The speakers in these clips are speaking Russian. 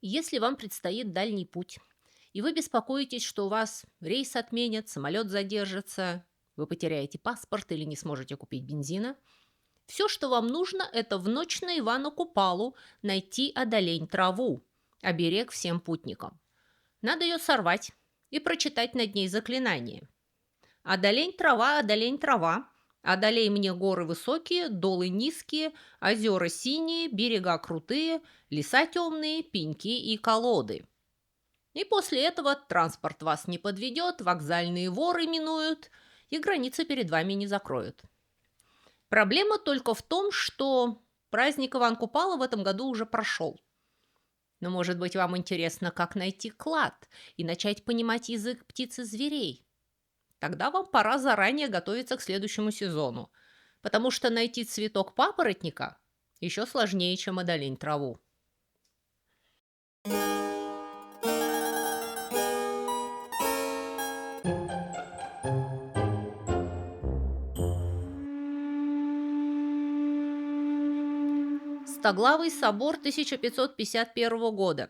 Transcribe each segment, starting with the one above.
Если вам предстоит дальний путь, и вы беспокоитесь, что у вас рейс отменят, самолет задержится, вы потеряете паспорт или не сможете купить бензина, все, что вам нужно, это в ночь на Ивана Купалу найти одолень траву, оберег всем путникам. Надо ее сорвать и прочитать над ней заклинание. Одолень трава, одолей мне горы высокие, долы низкие, озера синие, берега крутые, леса темные, пеньки и колоды. И после этого транспорт вас не подведет, вокзальные воры минуют, и границы перед вами не закроют. Проблема только в том, что праздник Иван Купала в этом году уже прошел. Но, может быть, вам интересно, как найти клад и начать понимать язык птиц и зверей. Тогда вам пора заранее готовиться к следующему сезону, потому что найти цветок папоротника еще сложнее, чем одолень траву. Стоглавый собор 1551 года.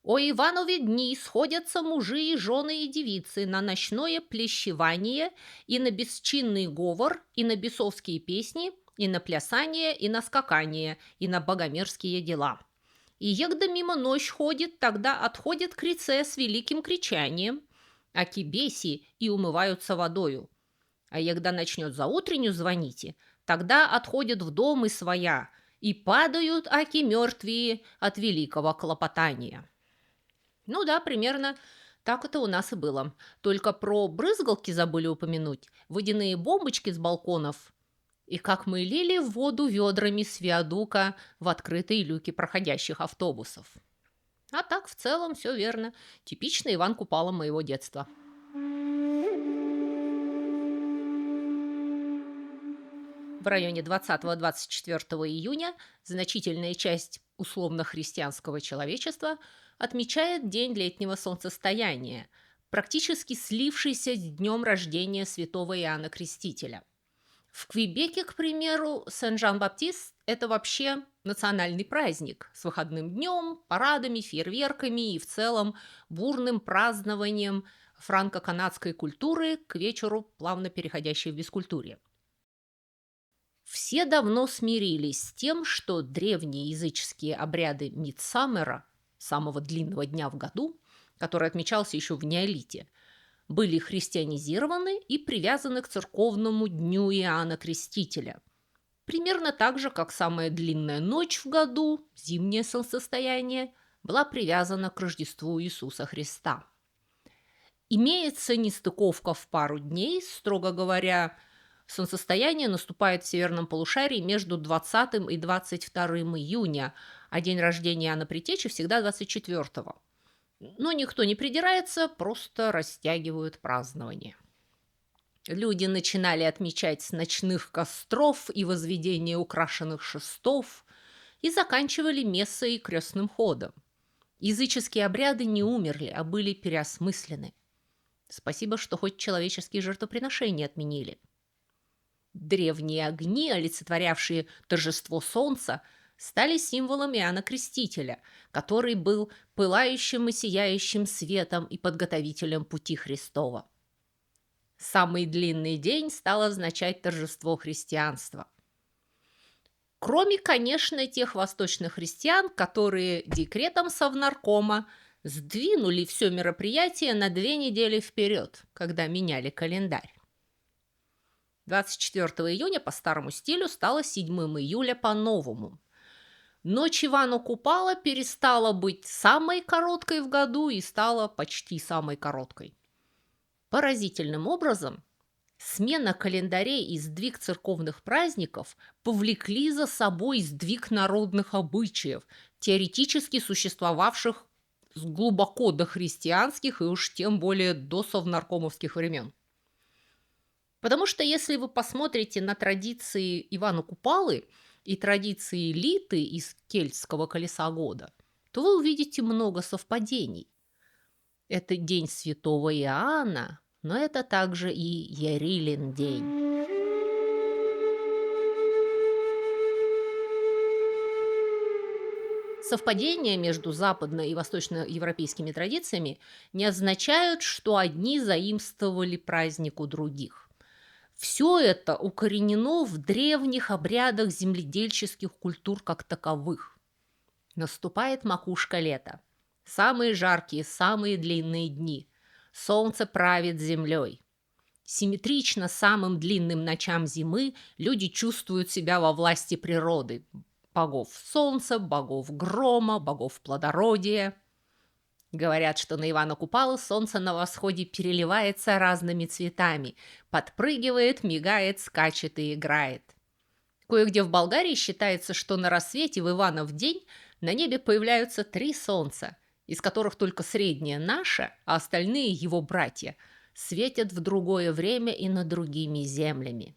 О Иванове дни сходятся мужи и жены и девицы на ночное плещевание и на бесчинный говор, и на бесовские песни, и на плясание, и на скакание, и на богомерзкие дела. И егда мимо ночь ходит, тогда отходит к реце с великим кричанием, аки беси и умываются водою. А егда начнет заутренню звоните, тогда отходят в дом и своя, и падают аки мертвые от великого клопотания. Ну да, примерно так это у нас и было. Только про брызгалки забыли упомянуть, водяные бомбочки с балконов и как мы лили воду ведрами с виадука в открытые люки проходящих автобусов. А так, в целом, все верно. Типичный Иван Купала моего детства. В районе 20-24 июня значительная часть условно-христианского человечества отмечает День летнего солнцестояния, практически слившийся с днем рождения святого Иоанна Крестителя. В Квебеке, к примеру, Сен-Жан-Баптист – это вообще национальный праздник с выходным днем, парадами, фейерверками и в целом бурным празднованием франко-канадской культуры к вечеру, плавно переходящей в бескультурье. Все давно смирились с тем, что древние языческие обряды Мидсаммера, самого длинного дня в году, который отмечался еще в неолите, были христианизированы и привязаны к церковному дню Иоанна Крестителя. Примерно так же, как самая длинная ночь в году, зимнее солнцестояние, была привязана к Рождеству Иисуса Христа. Имеется нестыковка в пару дней, строго говоря, солнцестояние наступает в северном полушарии между 20 и 22 июня, а день рождения Иоанна Предтечи всегда 24-го. Но никто не придирается, просто растягивают празднование. Люди начинали отмечать с ночных костров и возведения украшенных шестов и заканчивали мессой и крестным ходом. Языческие обряды не умерли, а были переосмыслены. Спасибо, что хоть человеческие жертвоприношения отменили. Древние огни, олицетворявшие торжество солнца, стали символом Иоанна Крестителя, который был пылающим и сияющим светом и подготовителем пути Христова. Самый длинный день стал означать торжество христианства. Кроме, конечно, тех восточных христиан, которые декретом Совнаркома сдвинули все мероприятие на 2 недели вперед, когда меняли календарь. 24 июня по старому стилю стало 7 июля по-новому. Ночь Ивана Купала перестала быть самой короткой в году и стала почти самой короткой. Поразительным образом смена календарей и сдвиг церковных праздников повлекли за собой сдвиг народных обычаев, теоретически существовавших с глубоко дохристианских и уж тем более до совнаркомовских времен. Потому что если вы посмотрите на традиции Ивана Купалы и традиции Литы из кельтского колеса года, то вы увидите много совпадений. Это день святого Иоанна, но это также и Ярилин день. Совпадения между западно- и восточноевропейскими традициями не означают, что одни заимствовали праздник у других. Все это укоренено в древних обрядах земледельческих культур как таковых. Наступает макушка лета. Самые жаркие, самые длинные дни. Солнце правит землей. Симметрично самым длинным ночам зимы люди чувствуют себя во власти природы. Богов солнца, богов грома, богов плодородия. Говорят, что на Ивана Купалу солнце на восходе переливается разными цветами, подпрыгивает, мигает, скачет и играет. Кое-где в Болгарии считается, что на рассвете в Иванов день на небе появляются 3 солнца, из которых только среднее наше, а остальные его братья светят в другое время и над другими землями.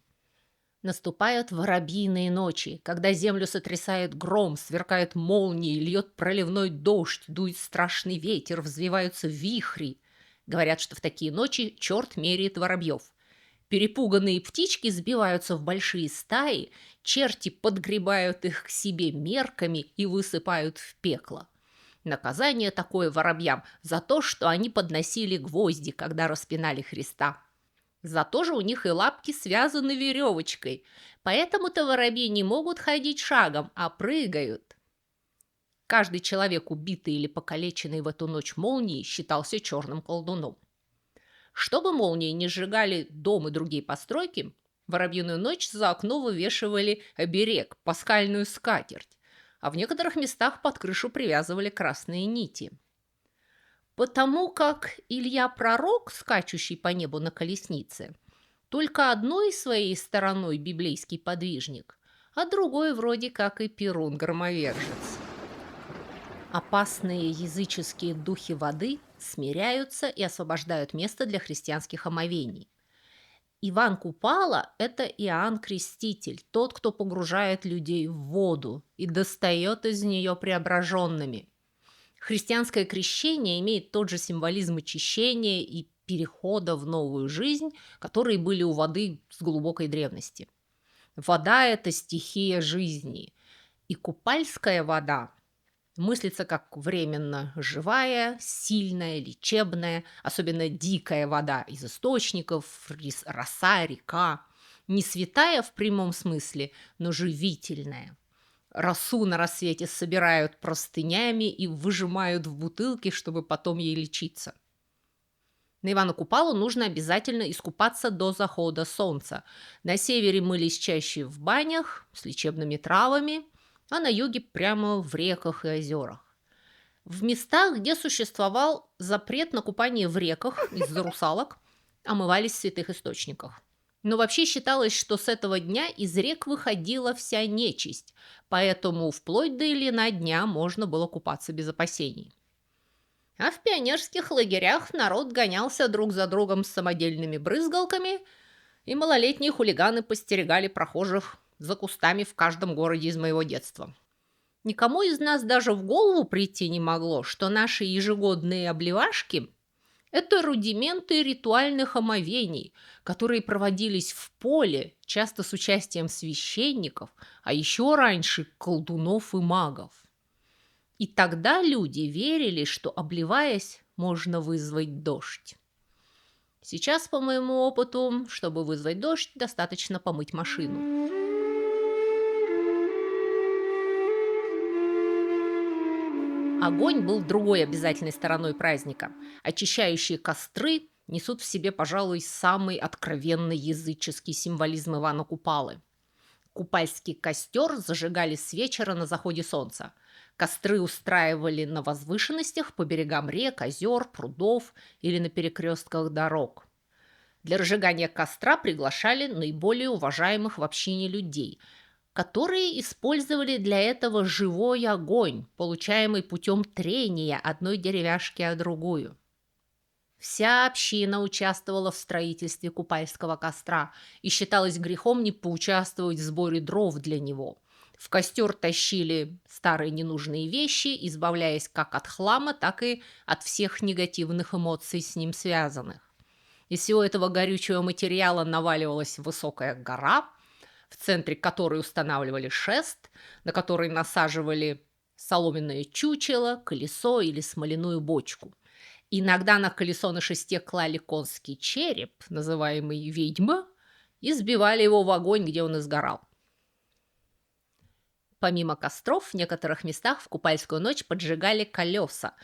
Наступают воробьиные ночи, когда землю сотрясает гром, сверкают молнии, льет проливной дождь, дует страшный ветер, взвиваются вихри. Говорят, что в такие ночи черт меряет воробьев. Перепуганные птички сбиваются в большие стаи, черти подгребают их к себе мерками и высыпают в пекло. Наказание такое воробьям за то, что они подносили гвозди, когда распинали Христа. Зато же у них и лапки связаны веревочкой, поэтому-то воробьи не могут ходить шагом, а прыгают. Каждый человек, убитый или покалеченный в эту ночь молнией, считался черным колдуном. Чтобы молнии не сжигали дом и другие постройки, в воробьиную ночь за окно вывешивали оберег, пасхальную скатерть, а в некоторых местах под крышу привязывали красные нити. Потому как Илья Пророк, скачущий по небу на колеснице, только одной своей стороной библейский подвижник, а другой вроде как и Перун-громовержец. Опасные языческие духи воды смиряются и освобождают место для христианских омовений. Иван Купала – это Иоанн Креститель, тот, кто погружает людей в воду и достает из нее преображенными. Христианское крещение имеет тот же символизм очищения и перехода в новую жизнь, которые были у воды с глубокой древности. Вода – это стихия жизни, и купальская вода мыслится как временно живая, сильная, лечебная, особенно дикая вода из источников, роса, река. Не святая в прямом смысле, но живительная. Росу на рассвете собирают простынями и выжимают в бутылки, чтобы потом ей лечиться. На Ивана Купалу нужно обязательно искупаться до захода солнца. На севере мылись чаще в банях с лечебными травами, а на юге прямо в реках и озерах. В местах, где существовал запрет на купание в реках из-за русалок, омывались в святых источниках. Но вообще считалось, что с этого дня из рек выходила вся нечисть, поэтому вплоть до Ильина дня можно было купаться без опасений. А в пионерских лагерях народ гонялся друг за другом с самодельными брызгалками, и малолетние хулиганы постерегали прохожих за кустами в каждом городе из моего детства. Никому из нас даже в голову прийти не могло, что наши ежегодные обливашки – это рудименты ритуальных омовений, которые проводились в поле, часто с участием священников, а еще раньше колдунов и магов. И тогда люди верили, что, обливаясь, можно вызвать дождь. Сейчас, по моему опыту, чтобы вызвать дождь, достаточно помыть машину. Огонь был другой обязательной стороной праздника. Очищающие костры несут в себе, пожалуй, самый откровенный языческий символизм Ивана Купалы. Купальский костер зажигали с вечера на заходе солнца. Костры устраивали на возвышенностях по берегам рек, озер, прудов или на перекрестках дорог. Для разжигания костра приглашали наиболее уважаемых в общине людей, которые использовали для этого живой огонь, получаемый путем трения одной деревяшки о другую. Вся община участвовала в строительстве купальского костра, и считалось грехом не поучаствовать в сборе дров для него. В костер тащили старые ненужные вещи, избавляясь как от хлама, так и от всех негативных эмоций, с ним связанных. Из всего этого горючего материала наваливалась высокая гора, в центре которой устанавливали шест, на который насаживали соломенное чучело, колесо или смоляную бочку. Иногда на колесо на шесте клали конский череп, называемый ведьма, и сбивали его в огонь, где он изгорал. Помимо костров, в некоторых местах в купальскую ночь поджигали колеса,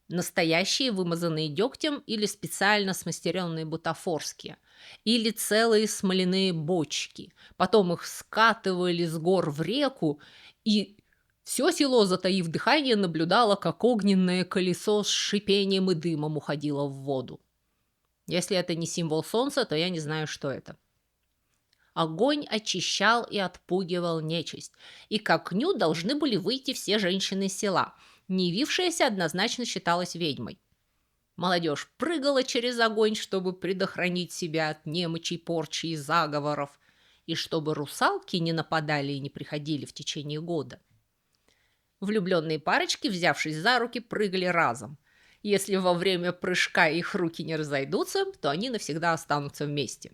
настоящие, вымазанные дегтем или специально смастеренные бутафорские, или целые смоляные бочки. Потом их скатывали с гор в реку, и все село, затаив дыхание, наблюдало, как огненное колесо с шипением и дымом уходило в воду. Если это не символ солнца, то я не знаю, что это. Огонь очищал и отпугивал нечисть, и к огню должны были выйти все женщины села. Не явившаяся однозначно считалась ведьмой. Молодежь прыгала через огонь, чтобы предохранить себя от немочи, порчи и заговоров, и чтобы русалки не нападали и не приходили в течение года. Влюбленные парочки, взявшись за руки, прыгали разом. Если во время прыжка их руки не разойдутся, то они навсегда останутся вместе.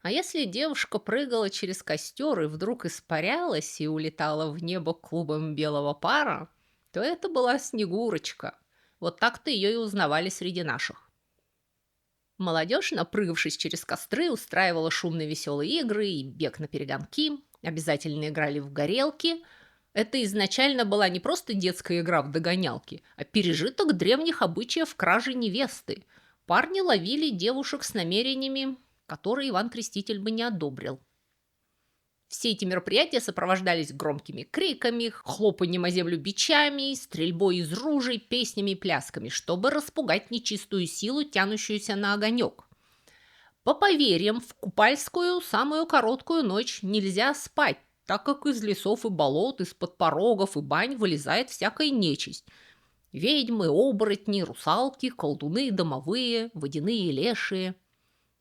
А если девушка прыгала через костер и вдруг испарялась и улетала в небо клубом белого пара, то это была Снегурочка. Вот так-то ее и узнавали среди наших. Молодежь, напрыгавшись через костры, устраивала шумные веселые игры и бег на перегонки, обязательно играли в горелки. Это изначально была не просто детская игра в догонялки, а пережиток древних обычаев кражи невесты. Парни ловили девушек с намерениями, которые Иван Креститель бы не одобрил. Все эти мероприятия сопровождались громкими криками, хлопанием о землю бичами, стрельбой из ружей, песнями и плясками, чтобы распугать нечистую силу, тянущуюся на огонек. По поверьям, в купальскую самую короткую ночь нельзя спать, так как из лесов и болот, из-под порогов и бань вылезает всякая нечисть. Ведьмы, оборотни, русалки, колдуны, домовые, водяные лешие.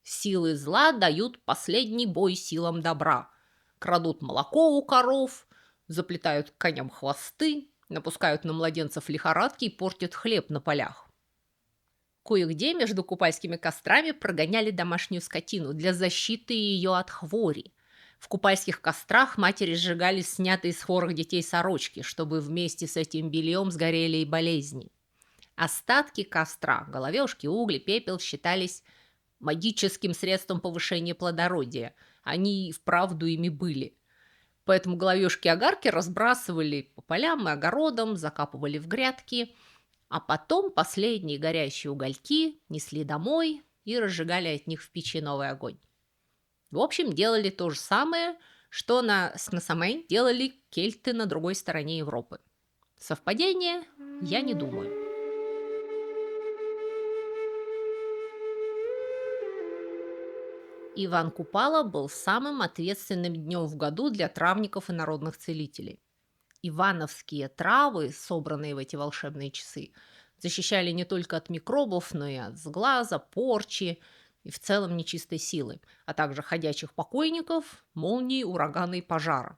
Силы зла дают последний бой силам добра. Крадут молоко у коров, заплетают коням хвосты, напускают на младенцев лихорадки и портят хлеб на полях. Кое-где между купальскими кострами прогоняли домашнюю скотину для защиты ее от хвори. В купальских кострах матери сжигали снятые с хворых детей сорочки, чтобы вместе с этим бельем сгорели и болезни. Остатки костра, головешки, угли, пепел считались магическим средством повышения плодородия. Они и вправду ими были. Поэтому головешки-огарки разбрасывали по полям и огородам, закапывали в грядки, а потом последние горящие угольки несли домой и разжигали от них в печи новый огонь. В общем, делали то же самое, что на Самhain делали кельты на другой стороне Европы. Совпадение? Я не думаю. Иван Купала был самым ответственным днем в году для травников и народных целителей. Ивановские травы, собранные в эти волшебные часы, защищали не только от микробов, но и от сглаза, порчи и в целом нечистой силы, а также ходячих покойников, молний, урагана и пожара.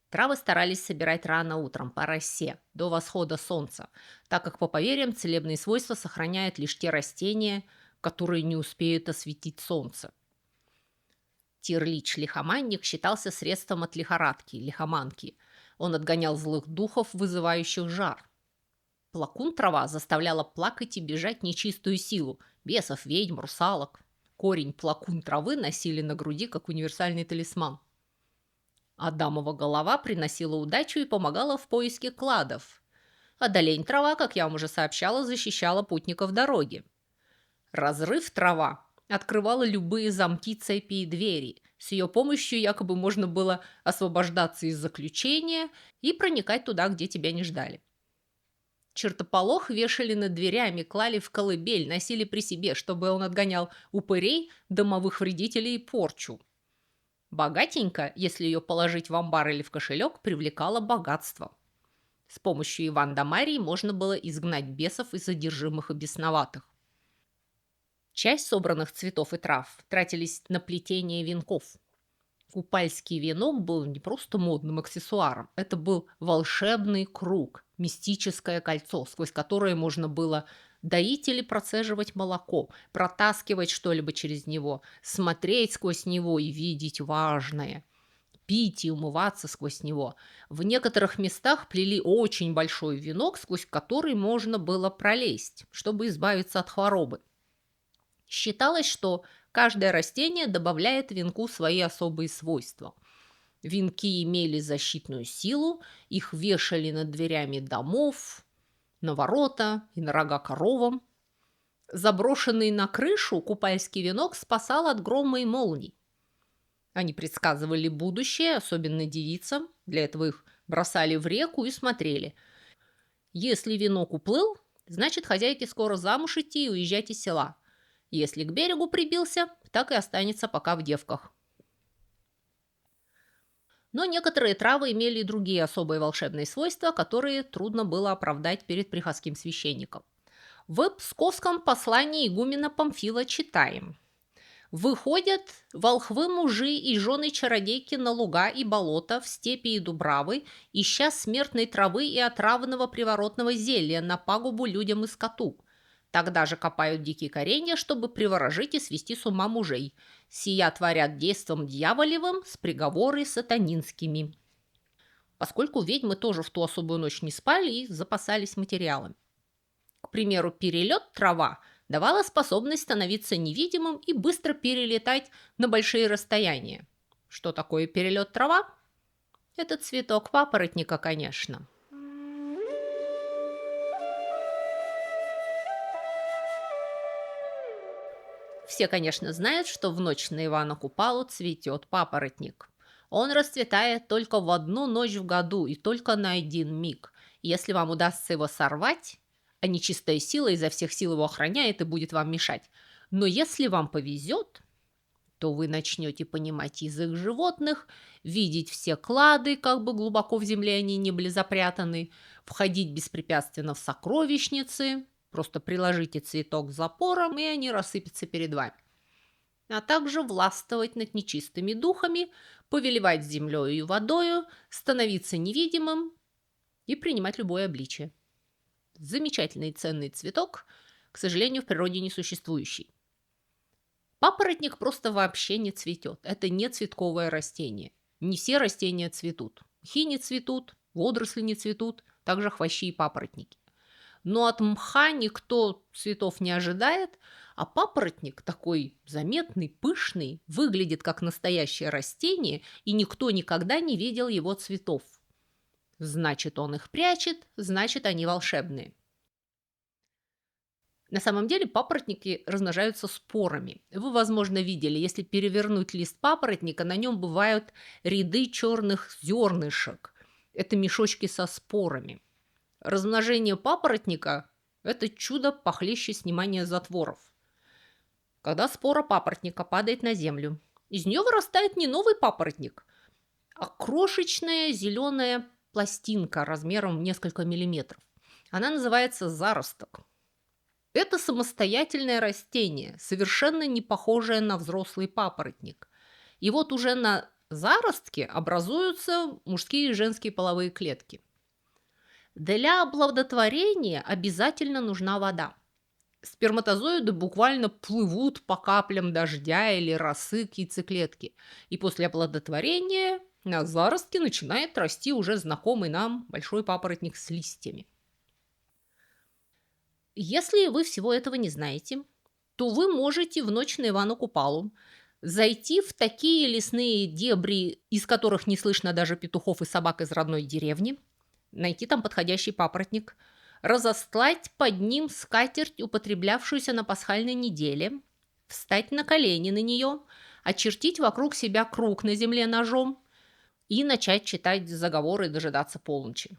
Травы старались собирать рано утром, по росе, до восхода солнца, так как, по поверьям, целебные свойства сохраняют лишь те растения, которые не успеют осветить солнце. Тирлич-лихоманник считался средством от лихорадки, лихоманки. Он отгонял злых духов, вызывающих жар. Плакун-трава заставляла плакать и бежать нечистую силу, бесов, ведьм, русалок. Корень плакун-травы носили на груди, как универсальный талисман. Адамова голова приносила удачу и помогала в поиске кладов. А долень-трава, как я вам уже сообщала, защищала путников дороги. Разрыв-трава открывала любые замки, цепи и двери. С ее помощью якобы можно было освобождаться из заключения и проникать туда, где тебя не ждали. Чертополох вешали над дверями, клали в колыбель, носили при себе, чтобы он отгонял упырей, домовых вредителей и порчу. Богатенько, если ее положить в амбар или в кошелек, привлекало богатство. С помощью Иван да Марии можно было изгнать бесов и содержимых и бесноватых. Часть собранных цветов и трав тратились на плетение венков. Купальский венок был не просто модным аксессуаром, это был волшебный круг, мистическое кольцо, сквозь которое можно было доить или процеживать молоко, протаскивать что-либо через него, смотреть сквозь него и видеть важное. пить и умываться сквозь него. В некоторых местах плели очень большой венок, сквозь который можно было пролезть, чтобы избавиться от хворобы. Считалось, что каждое растение добавляет венку свои особые свойства. Венки имели защитную силу, их вешали над дверями домов, на ворота и на рога коровам. Заброшенный на крышу купальский венок спасал от грома и молний. Они предсказывали будущее, особенно девицам. Для этого их бросали в реку и смотрели. Если венок уплыл, значит, хозяйке скоро замуж идти и уезжать из села. Если к берегу прибился, так и останется пока в девках. Но некоторые травы имели и другие особые волшебные свойства, которые трудно было оправдать перед приходским священником. В псковском послании игумена Памфила читаем: «Выходят волхвы-мужи и жены-чародейки на луга и болота, в степи и дубравы, ища смертной травы и отравного приворотного зелья на пагубу людям и скоту. Тогда же копают дикие коренья, чтобы приворожить и свести с ума мужей. Сия творят действом дьяволевым с приговоры сатанинскими». Поскольку ведьмы тоже в ту особую ночь не спали и запасались материалами. К примеру, перелет трава давала способность становиться невидимым и быстро перелетать на большие расстояния. Что такое перелет трава? Это цветок папоротника, конечно. Все, конечно, знают, что в ночь на Ивана Купалу цветет папоротник. Он расцветает только в одну ночь в году и только на один миг. Если вам удастся его сорвать, а нечистая сила изо всех сил его охраняет и будет вам мешать. Но если вам повезет, то вы начнете понимать язык животных, видеть все клады, как бы глубоко в земле они не были запрятаны, входить беспрепятственно в сокровищницы. Просто приложите цветок к запорам, и они рассыпятся перед вами. А также властвовать над нечистыми духами, повелевать землею и водою, становиться невидимым и принимать любое обличие. Замечательный и ценный цветок, к сожалению, в природе не существующий. Папоротник просто вообще не цветет. Это не цветковое растение. Не все растения цветут. Мхи не цветут, водоросли не цветут, также хвощи и папоротники. Но от мха никто цветов не ожидает, а папоротник такой заметный, пышный, выглядит как настоящее растение, и никто никогда не видел его цветов. Значит, он их прячет, значит, они волшебные. На самом деле папоротники размножаются спорами. Вы, возможно, видели, если перевернуть лист папоротника, на нем бывают ряды черных зернышек. Это мешочки со спорами. Размножение папоротника – это чудо похлеще снимания затворов. Когда спора папоротника падает на землю, из нее вырастает не новый папоротник, а крошечная зеленая пластинка размером в несколько миллиметров. Она называется заросток. Это самостоятельное растение, совершенно не похожее на взрослый папоротник. И вот уже на заростке образуются мужские и женские половые клетки. Для оплодотворения обязательно нужна вода. Сперматозоиды буквально плывут по каплям дождя или росы к яйцеклетке. И после оплодотворения на заростке начинает расти уже знакомый нам большой папоротник с листьями. Если вы всего этого не знаете, то вы можете в ночь на Ивана Купалу зайти в такие лесные дебри, из которых не слышно даже петухов и собак из родной деревни, найти там подходящий папоротник, разостлать под ним скатерть, употреблявшуюся на пасхальной неделе, встать на колени на нее, очертить вокруг себя круг на земле ножом и начать читать заговоры и дожидаться полночи.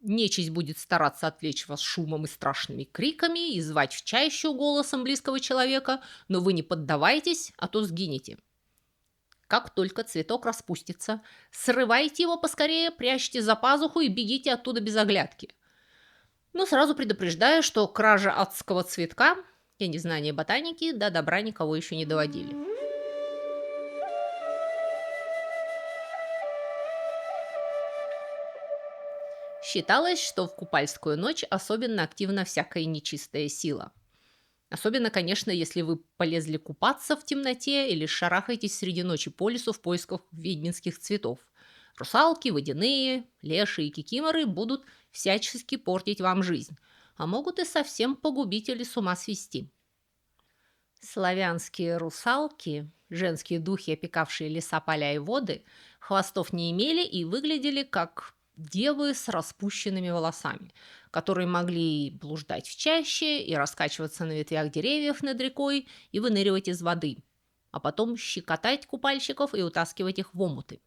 Нечисть будет стараться отвлечь вас шумом и страшными криками и звать в чащу голосом близкого человека, но вы не поддавайтесь, а то сгинете. Как только цветок распустится, срывайте его поскорее, прячьте за пазуху и бегите оттуда без оглядки. Но сразу предупреждаю, что кража адского цветка и незнание ботаники до добра никого еще не доводили. Считалось, что в купальскую ночь особенно активна всякая нечистая сила. Особенно, конечно, если вы полезли купаться в темноте или шарахаетесь среди ночи по лесу в поисках ведьминских цветов. Русалки, водяные, леши и кикиморы будут всячески портить вам жизнь, а могут и совсем погубить или с ума свести. Славянские русалки, женские духи, опекавшие леса, поля и воды, хвостов не имели и выглядели как девы с распущенными волосами, которые могли блуждать в чаще и раскачиваться на ветвях деревьев над рекой и выныривать из воды, а потом щекотать купальщиков и утаскивать их в омуты.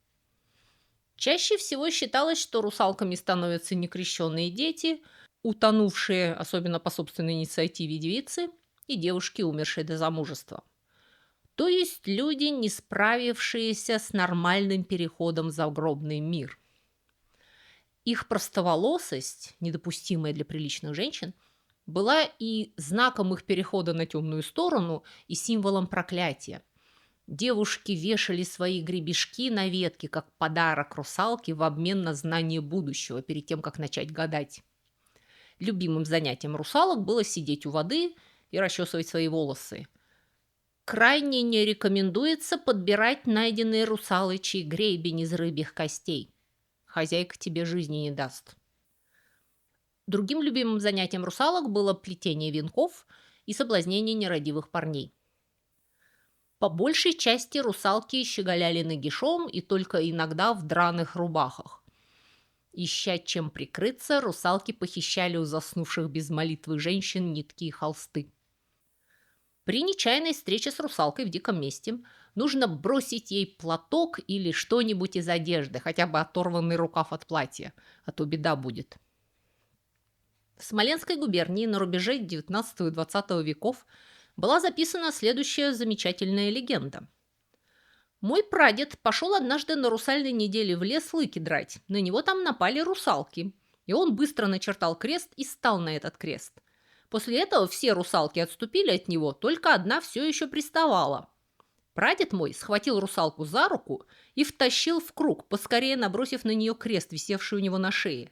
Чаще всего считалось, что русалками становятся некрещенные дети, утонувшие, особенно по собственной инициативе девицы, и девушки, умершие до замужества. То есть люди, не справившиеся с нормальным переходом в загробный мир. Их простоволосость, недопустимая для приличных женщин, была и знаком их перехода на темную сторону, и символом проклятия. Девушки вешали свои гребешки на ветке, как подарок русалке в обмен на знание будущего, перед тем, как начать гадать. Любимым занятием русалок было сидеть у воды и расчесывать свои волосы. Крайне не рекомендуется подбирать найденные русалочий гребень из рыбьих костей. Хозяйка тебе жизни не даст. Другим любимым занятием русалок было плетение венков и соблазнение нерадивых парней. По большей части русалки щеголяли нагишом и только иногда в драных рубахах. Ища чем прикрыться, русалки похищали у заснувших без молитвы женщин нитки и холсты. При нечаянной встрече с русалкой в диком месте нужно бросить ей платок или что-нибудь из одежды, хотя бы оторванный рукав от платья, а то беда будет. В Смоленской губернии на рубеже XIX и XX веков была записана следующая замечательная легенда. Мой прадед пошел однажды на русальной неделе в лес лыки драть. На него там напали русалки. И он быстро начертал крест и стал на этот крест. После этого все русалки отступили от него, только одна все еще приставала. Прадед мой схватил русалку за руку и втащил в круг, поскорее набросив на нее крест, висевший у него на шее.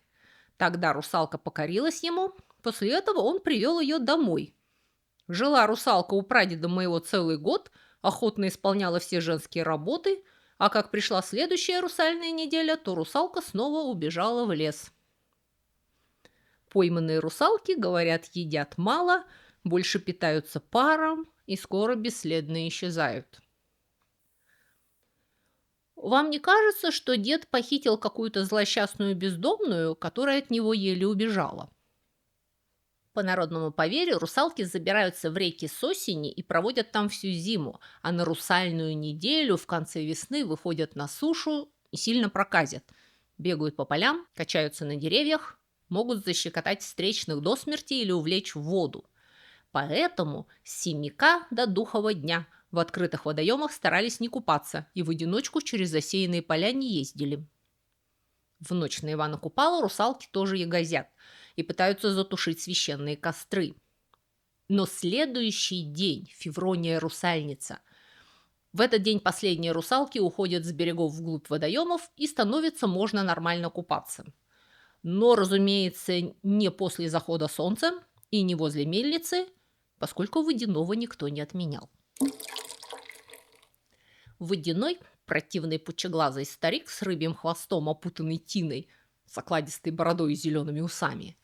Тогда русалка покорилась ему, после этого он привел ее домой. Жила русалка у прадеда моего целый год, охотно исполняла все женские работы, а как пришла следующая русальная неделя, то русалка снова убежала в лес. Пойманные русалки, говорят, едят мало, больше питаются паром и скоро бесследно исчезают. Вам не кажется, что дед похитил какую-то злосчастную бездомную, которая от него еле убежала? По народному поверью, русалки забираются в реки с осени и проводят там всю зиму, а на русальную неделю в конце весны выходят на сушу и сильно проказят. Бегают по полям, качаются на деревьях, могут защекотать встречных до смерти или увлечь в воду. Поэтому с семика до духового дня в открытых водоемах старались не купаться и в одиночку через засеянные поля не ездили. В ночь на Ивана Купала русалки тоже ягозят и пытаются затушить священные костры. Но следующий день, Феврония русальница, в этот день последние русалки уходят с берегов вглубь водоемов и становится можно нормально купаться. Но, разумеется, не после захода солнца и не возле мельницы, поскольку водяного никто не отменял. Водяной, противный пучеглазый старик с рыбьим хвостом, опутанный тиной, с окладистой бородой и зелеными усами.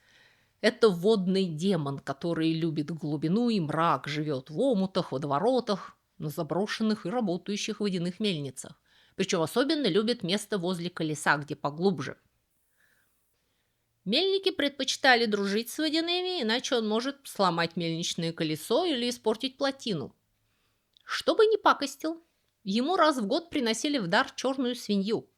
Это водный демон, который любит глубину и мрак, живет в омутах, водоворотах, на заброшенных и работающих водяных мельницах. Причем особенно любит место возле колеса, где поглубже. Мельники предпочитали дружить с водяными, иначе он может сломать мельничное колесо или испортить плотину. Чтобы не пакостил, ему раз в год приносили в дар черную свинью.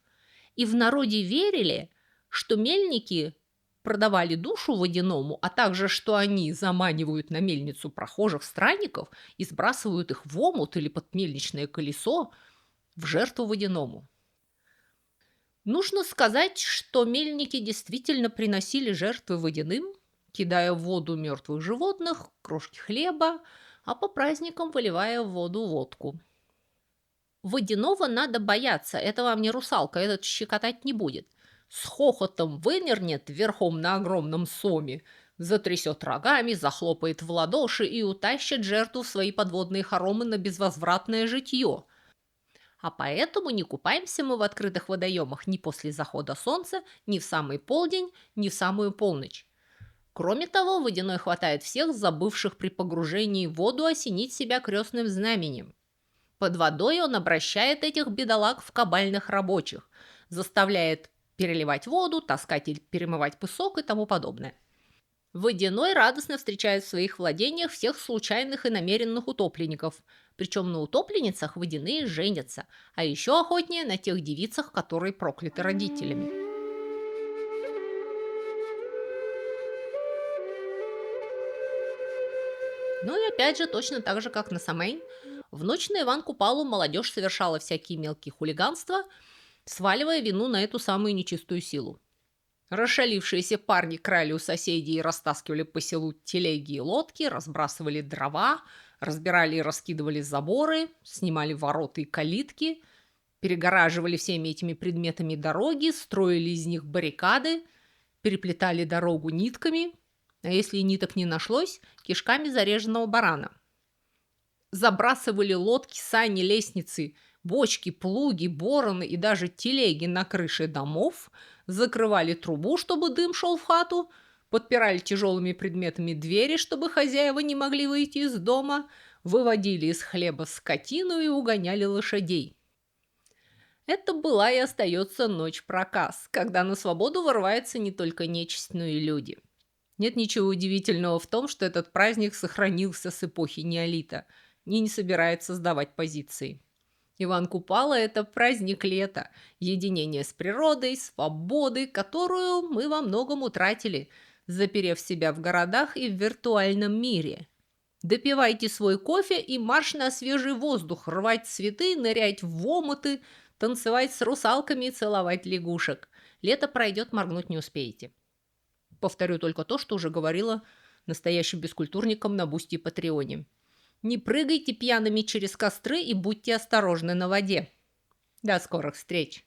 И в народе верили, что мельники продавали душу водяному, а также, что они заманивают на мельницу прохожих странников и сбрасывают их в омут или под мельничное колесо в жертву водяному. Нужно сказать, что мельники действительно приносили жертвы водяным, кидая в воду мертвых животных, крошки хлеба, а по праздникам выливая в воду водку. Водяного надо бояться, это вам не русалка, этот щекотать не будет. С хохотом вынырнет верхом на огромном соме, затрясет рогами, захлопает в ладоши и утащит жертву в свои подводные хоромы на безвозвратное житье. А поэтому не купаемся мы в открытых водоемах ни после захода солнца, ни в самый полдень, ни в самую полночь. Кроме того, водяной хватает всех, забывших при погружении в воду осенить себя крестным знаменем. Под водой он обращает этих бедолаг в кабальных рабочих, заставляет переливать воду, таскать или перемывать песок и тому подобное. Водяной радостно встречает в своих владениях всех случайных и намеренных утопленников, причем на утопленницах водяные женятся, а еще охотнее на тех девицах, которые прокляты родителями. Ну и опять же, точно так же, как на Самейн, в ночь на Иван Купалу молодежь совершала всякие мелкие хулиганства, сваливая вину на эту самую нечистую силу. Расшалившиеся парни крали у соседей и растаскивали по селу телеги и лодки, разбрасывали дрова, разбирали и раскидывали заборы, снимали ворота и калитки, перегораживали всеми этими предметами дороги, строили из них баррикады, переплетали дорогу нитками, а если и ниток не нашлось, кишками зареженного барана. Забрасывали лодки, сани, лестницы, бочки, плуги, бороны и даже телеги на крыше домов, закрывали трубу, чтобы дым шел в хату, подпирали тяжелыми предметами двери, чтобы хозяева не могли выйти из дома, выводили из хлеба скотину и угоняли лошадей. Это была и остается ночь-проказ, когда на свободу вырывается не только нечисть, но и люди. Нет ничего удивительного в том, что этот праздник сохранился с эпохи неолита и не собирается сдавать позиции. Иван Купала – это праздник лета, единение с природой, свободы, которую мы во многом утратили, заперев себя в городах и в виртуальном мире. Допивайте свой кофе и марш на свежий воздух, рвать цветы, нырять в омуты, танцевать с русалками и целовать лягушек. Лето пройдет, моргнуть не успеете. Повторю только то, что уже говорила настоящим бескультурникам на Бусти и Патреоне. Не прыгайте пьяными через костры и будьте осторожны на воде. До скорых встреч!